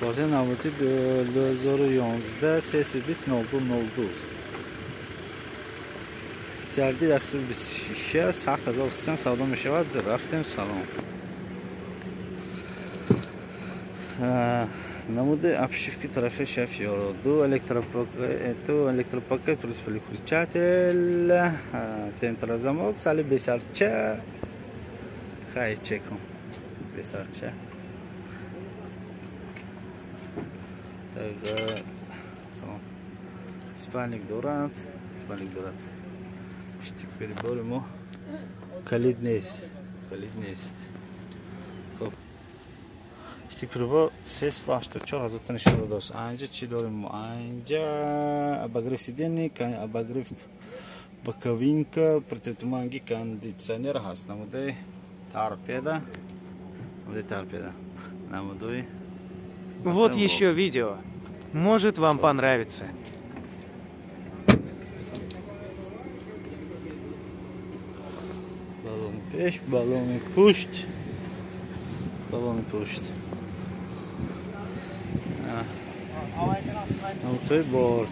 کارت نوبتی 2011 3202 سردی 126 7300 سودا می شود. رفتیم سلام. نموده обшивки طرف شفیار دو електропакет плюс переключатель центр замок сали бесарча хай чеком бесарча так салам спальник дорад штик перебор ему калид нест خب штик перебор сес вашто 4000 нишон дост. Анҷа чӣ дорем? Анҷа обогрев сидений, обогрев боковинка, противотуманки, кондиционер ҳаст. намудаи торпеда. намудои Вот еще видео. Может, вам понравится. баллони пеш, баллони пушт. Намудои борт.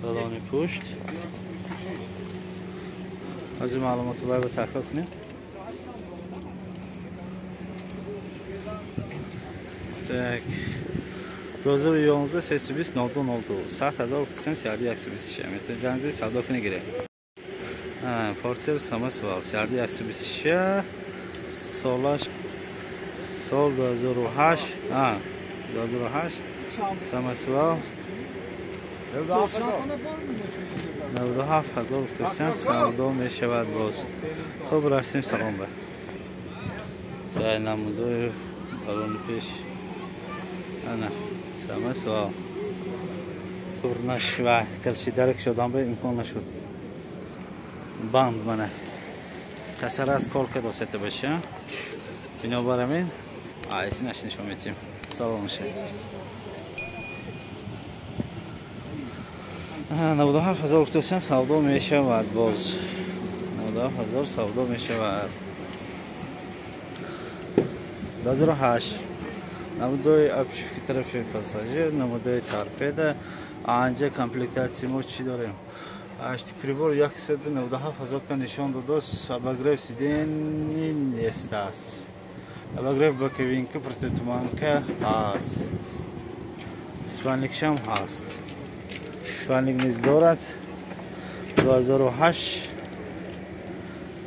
баллони пушт. از این معلومات رو باید تکرار کنیم. Так. 2011 32 0202 7326 метр جنزی سودا کنی گیره. پورتر سامسوال سردی 126 سالش سال 2008 2008 سامسوال 97000 سودا می شود باز. خب رفتیم سلام به در نمودای بالون پیش انا سامسوال турнаш ва калчи дарек шудан бе имкон нашуд банд мана касарас колка досета баша бинобар амин айси нишон метим салом ша 97000 савдо мешавад боз 97000 савдо мешавад 2008 намудои обшивки тарафи пассажир намудои торпеда анҷа комплектатсия мо чӣ дорем? Штик прибор 197000 та нишон додост. обогрев сидени нест аст. обогрев боковинка противотуманка ҳаст. спальникшам ҳаст. спальник низ дорад. 2008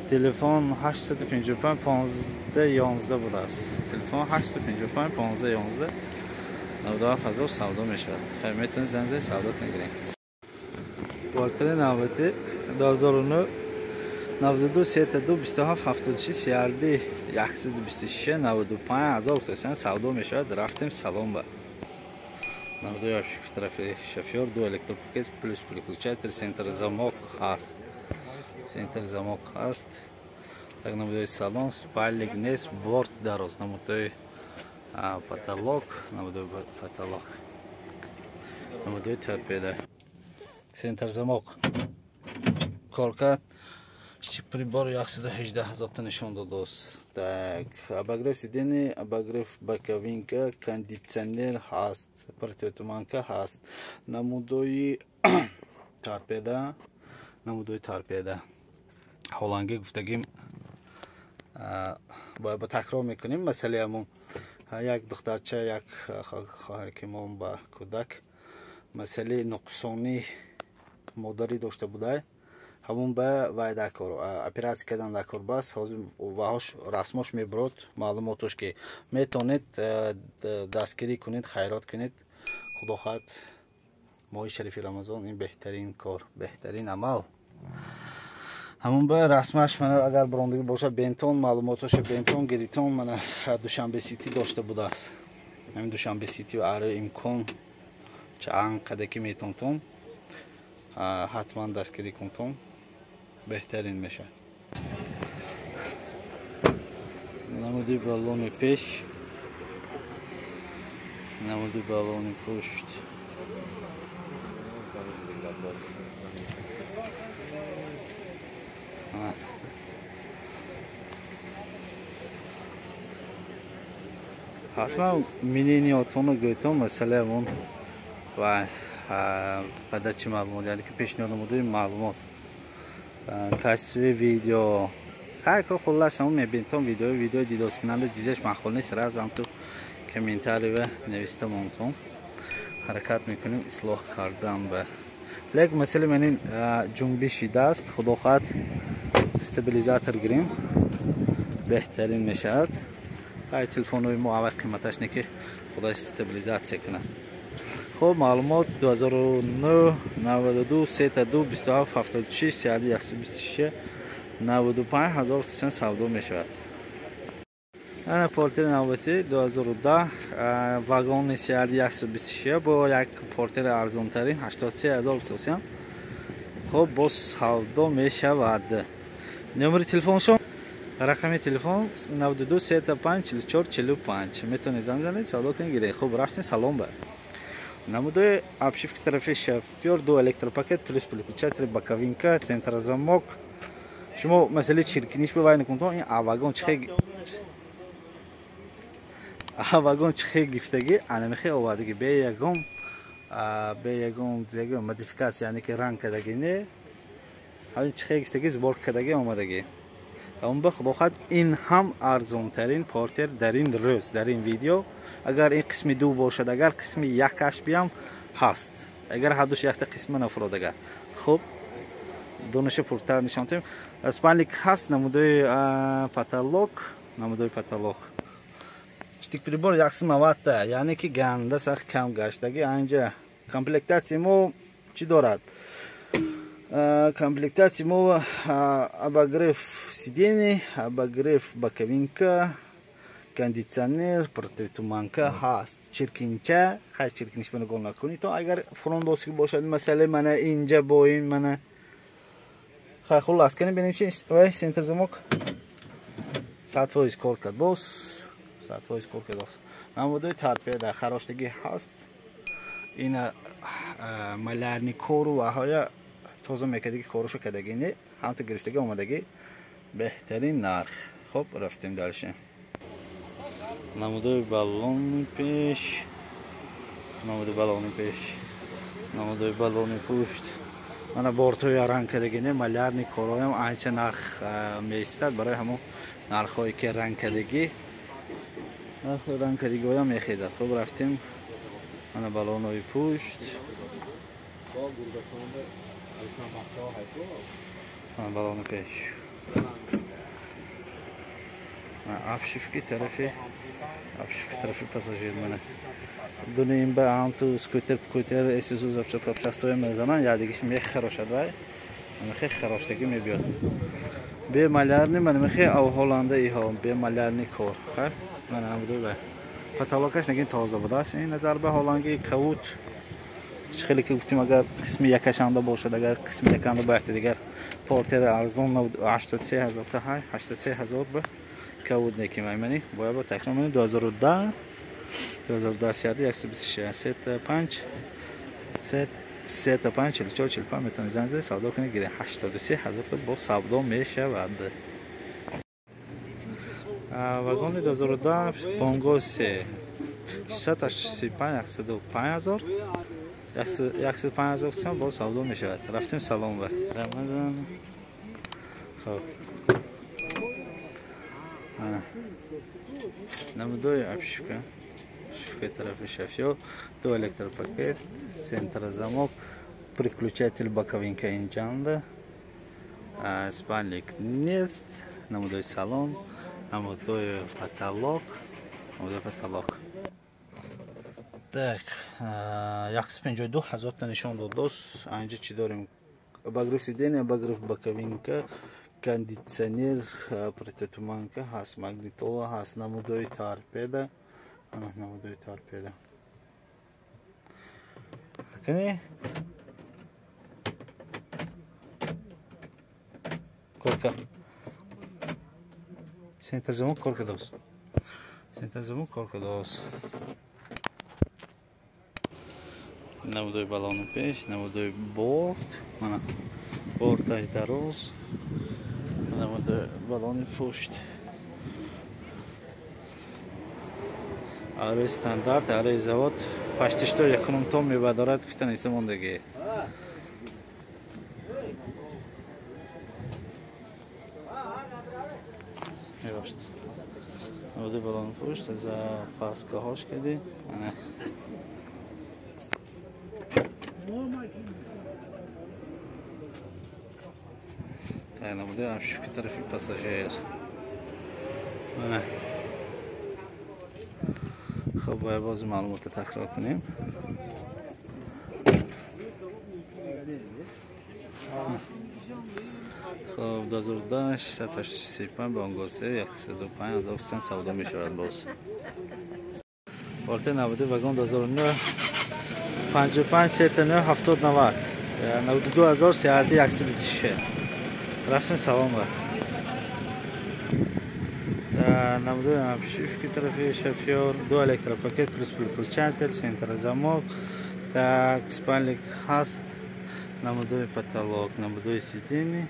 телефон 855 1511 будааст. телефон 855 1511 97000 савдо мешавад. хайр метавонед занг занед савдо кунед. портери навбати 2009 92 32 27 76 сиарди 126 95 1000 савдо мешавад. рафтем салом ба намудои обшивки тарафи шофёр ду электропакет плюс переключатель центр замок ҳаст. так намудои салон спальник нест борт дароз намудои потолок намудои торпеда центр замок колка штик прибор 118000 та нишон додост. так обогрев сидени обогрев боковинка кондиционер ҳаст. противотуманка ҳаст. намудои торпеда ҳоланги гуфтагим бояд ба такрор мекунем. масъалаи ҳамон як духтарча як хоҳаркимон ба кӯдак масъалаи нуқсони модарӣ дошта будаа ҳамон ба вай дакор оператсия кардан дакор бас ҳозир ваҳош расмош мебурад маълумотош ки метавонед дастгирӣ кунед хайрот кунед. худо хоҳад моҳи шарифи рамазон ин беҳтарин кор беҳтарин амал ҳамон ба расмаш мана агар брондагӣ бошад бентон маълумотош бентон гиритон мана душанбе сити дошта будааст. ҳамин душанбе сити аро имкон чанд қадаки метонтон ҳатман дастгирӣ кунтон беҳтарин мешавад. намуди баллони пеш намуди баллони пушт حتما می‌نیاتون گویتون مثلا اون و بعد چی معلومات یعنی که پیشنهاد مودوی معلومات کسب ویدیو هر که خلاص هم می‌بینیم ویدیو دیدوس کننده دیزش معقول نیست راز هم تو کامنتاری و نوشته مونتون حرکت میکنیم اصلاح کردن به لیک مثلا من این جنبشی دست خدا خواهد استابیلیزاتور گیریم بهترین میشد های تلفنوی ما اول قیمتش نه که خدا استابیلیزاسیون کنه خب معلومات 2009 92 32 27 76 سیاری 126 95 هزار تومان سودا میشود انا پورتر نوبتی 2010 واگن سیاری 126 با یک پورتر ارزان ترین 83000 تومان خب با سودا میشود نمره تلفنشون رقم تلفن 92 35 44 45 میتونید زنگ بزنید سودا کنید خب رفتین سلام به نموده обшивки طرفی شفیور دو الکتروپاکت پلیس پلیکوچاتر باکاوینکا سنتر زمок شما مسئله چرکینیش ببینید کنتون این واگن چه گفتگی انمیخه آوادگی به یگم دیگه مودیفیکاسیون یعنی که رنگ کردگی نه همین چه گفتگی زبر کردگی آمدگی اون به خود این هم ارزان ترین پورتر در این روز در این ویدیو اگر این قسم دو باشد اگر قسم یکش بیام هست اگر هر دوش یک قسم نفرادگی خب دونش پورتر نشان تیم اسپانیک هست نموده پاتالوگ штик прибор 190 یعنی که گنده سخت کم گشتگی اینجا کامپلکتاسی مو چی دارد комплектация мова обогрев сидений, обогрев боковинка, кондиционер, противотуманка هست. چرکینچه خیلی چرکینش منو گل نکنی تو اگر فرون دوستی باشد مثلا من اینجا با این من خیلی خلاص کنیم ببینیم چی وای سنتر زمک 100% کار کرد باز 100% کار کرد نموده ترپیه خراشتگی هست این مالرنی کورو و های توزیع میکردی که کارشو کردگی نه هم تو گرفتگی آمدگی بهترین نرخ خب رفتیم دالشه نموده بالون پیش نموده بالون پشت من بورتوی رنگ کردگی نه مالرنی کارایم اینچه نرخ میستد برای همون نرخایی که رنگ کردگی ها میخیده خب رفتیم من بالونوی پشت بالون پیش обшивки طرفی پاساژیر منه دونیم به هم تو سکوتر اسوزو запчастои میزنن یادگیش میخراشد وای میخه خراشتگی میبیاد به مالرنی من میخه او هلنده ای ها به مالرنی کار خب من هم دو به کاتالوگش نگین تازه بود است این نظر به هلنگی کوت خیلی که گفتیم اگر قسم یکشنده باشد اگر قسم یکشنده باید دیگر پورتر ارزان 83000 تا 83000 به کود نکیم ایمانی باید با تکرار منیم 2010 سیادی 126 35 44 45 میتونید زنگ زنید سودا کنید گیره 83000 با سودا میشود واگن 2010 بونگو 635 105000 15000 تومان با سودا می شود رفتیم سلام به رمضان خب نمودوی обшивка طرف شفیو دو الکتروپاکет центр замок переключатель боковинка инжанда спальник нест намудои салон намудои потолок так 152 هزار نشان داد دوست اینجا چی داریم обогрев сидения обогрев боковинка кондиционер противотуманка هست магнитола هست نمودوی تارپیدا کنی کورکا سنتر زمون کورکا دوست نمودوی بالون پیش نمودوی борт mana بورتاش دراز نمودوی بالون پشت آره استاندارد آره завод почти что економ том мебадорад гуфта нест мондагӣ мебошад оди балон пушт за паскаҳош кади тайна буде амшифки тарафи пассажир ана خب باید باز معلومات تکرار کنیم خب 2010 635 بانگوسه 105 از آفیسان سودا می شود باز وارد 90 وگان 2009 55 39 70 90 92000 سیاردی 126 رفتیم سوام با نموده обшивки طرفی шофер 2 электропакет плюс переключатель центр замок так спальник хаст نموده потолок نموده сиденье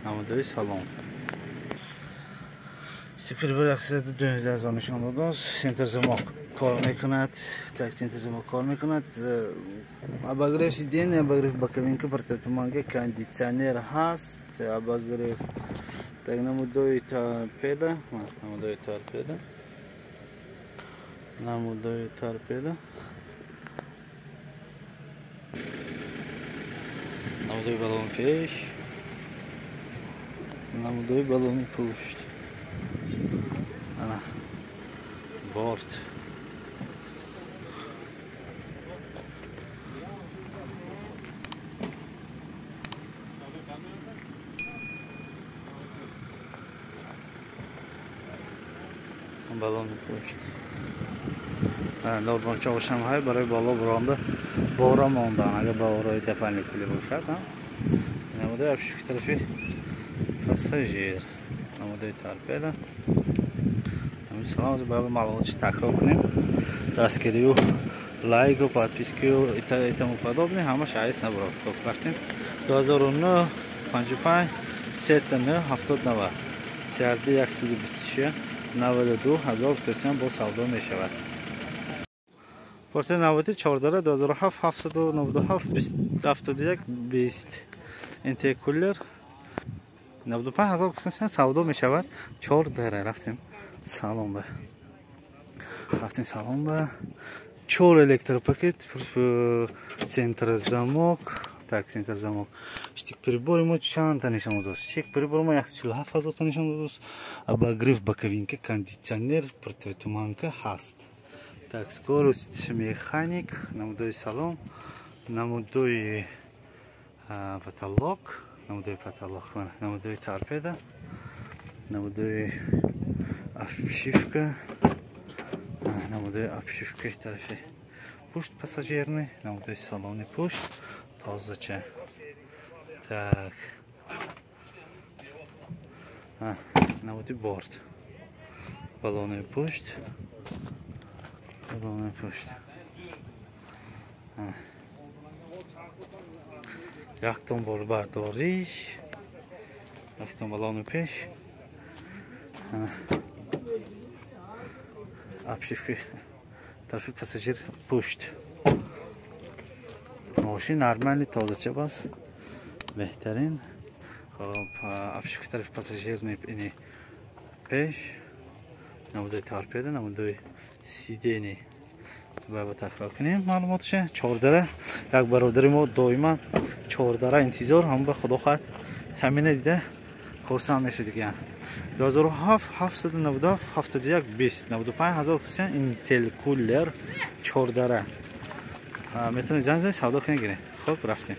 نموده салон теперь برعکس دو نشان داد центр замок کار میکند так центр замок کار میکند обогрев сиденья обогрев боковинки апартаментga кондиционер هست обогрев так намудой торпеда намудой торпеда намудой баллон пеш намудой баллон пушт ана борт баллон пушт норма чавшам ҳай барои боло буронда бора мондан агар бораи дополнительный бошад намудаи обшивки тарафи пассажир намудаи торпеда салом барои маълумоти такрор кунем дастгирию лайку подпискию и тому подобное ҳамаш айс набурад хуб рафтем 2009 55 39 70 сиарди 126 92,000 توسیم با سودا می شود. پورت 94 2007 797 71 20 انتیک کولر 95,000 توسیم سودا می شود. 4 دره رفتیم سالن به 4 электропакет центр замок так центр замок штик приборы мо чанд нишон дод штик приборы мо 147,000 нишон дод обогрев боковинки кондиционер противотуманка хаст так скорость механик намудой салон намудой потолок намудой торпеда намудой обшивка намудой обшивка тарафи пушт пассажирный намудой салони пушт тозача так намуди борт баллони пушт яктон борбардориш яктон баллони пеш обшивки тарафи пассажир пушт ماشین نرمالی تازه چه باز بهترین خب обшивки طرف پاساژیر اینی پیش نمودای تارپیده نمودای سیدینی باید تکرار کنیم معلوماتشه 4 دره یک برادری ما دائما 4 دره انتظار هم به خدا خواهد همینه دیده کورسان میشه دیگه 2007 797 71 20 95,000 توسیم اینتل کولر 4 دره میتونید زنگ زنید سودا کنید گیره خب رفتیم